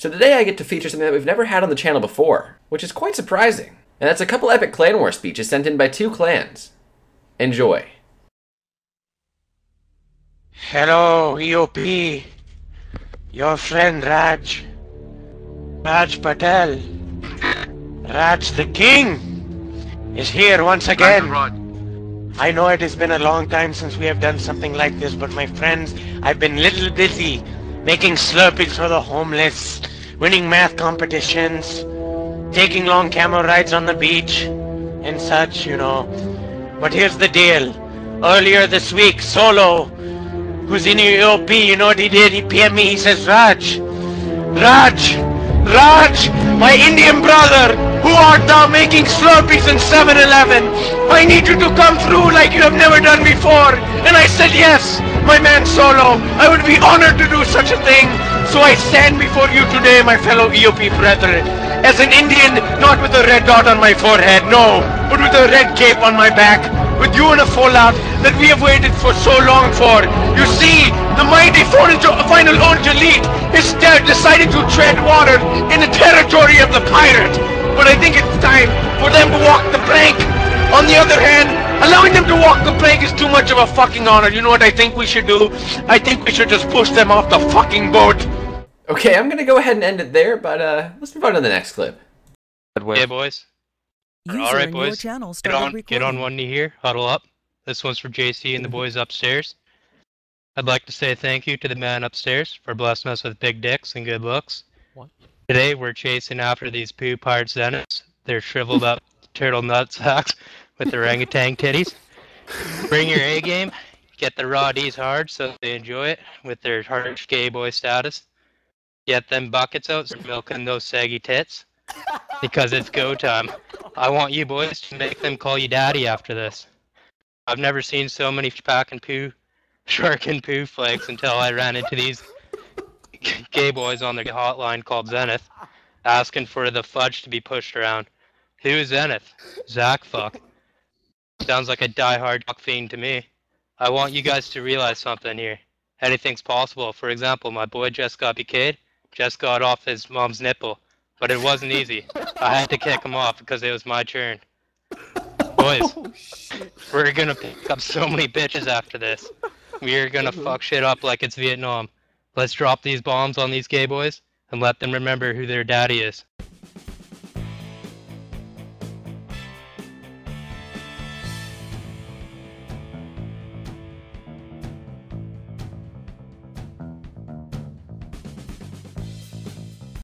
So today I get to feature something that we've never had on the channel before, which is quite surprising. And that's a couple epic Clan War speeches sent in by two clans. Enjoy. Hello, EOP. Your friend Raj. Raj Patel. Raj the King is here once again. I know it has been a long time since we have done something like this, but my friends, I've been little busy making Slurpees for the homeless, winning math competitions, taking long camel rides on the beach, and such, you know. But here's the deal. Earlier this week, Solo, who's in EOP, you know what he did? He PM'd me, he says, Raj, my Indian brother, who art thou making Slurpees in 7-Eleven? I need you to come through like you have never done before. And I said, yes, my man Solo, I would be honored to do such a thing. So I stand before you today, my fellow EOP brethren, as an Indian, not with a red dot on my forehead, no, but with a red cape on my back, with you in a fallout that we have waited for so long for. You see, the mighty final orange elite is decided to tread water in the territory of the pirate. But I think it's time for them to walk the plank. On the other hand, allowing them to walk the plank is too much of a fucking honor. You know what I think we should do? I think we should just push them off the fucking boat. Okay, I'm gonna go ahead and end it there, but let's move on to the next clip. Hey boys. Alright boys, get on one knee here, huddle up. This one's for JC and the boys upstairs. I'd like to say thank you to the man upstairs for blessing us with big dicks and good looks. What? Today we're chasing after these poo pirate zeniths. They're shriveled up turtle nutsacks with orangutan titties. Bring your A game, get the raw D's hard so they enjoy it with their harsh gay boy status. Get them buckets out, start milking those saggy tits. Because it's go time. I want you boys to make them call you daddy after this. I've never seen so many shark and poo flakes until I ran into these gay boys on their hotline called Zenith, asking for the fudge to be pushed around. Who's Zenith? Zach fuck. Sounds like a die-hard fuck fiend to me. I want you guys to realize something here. Anything's possible. For example, my boy just got BK'd, just got off his mom's nipple. But it wasn't easy. I had to kick him off because it was my turn. Boys, we're gonna pick up so many bitches after this. We're gonna fuck shit up like it's Vietnam. Let's drop these bombs on these gay boys and let them remember who their daddy is.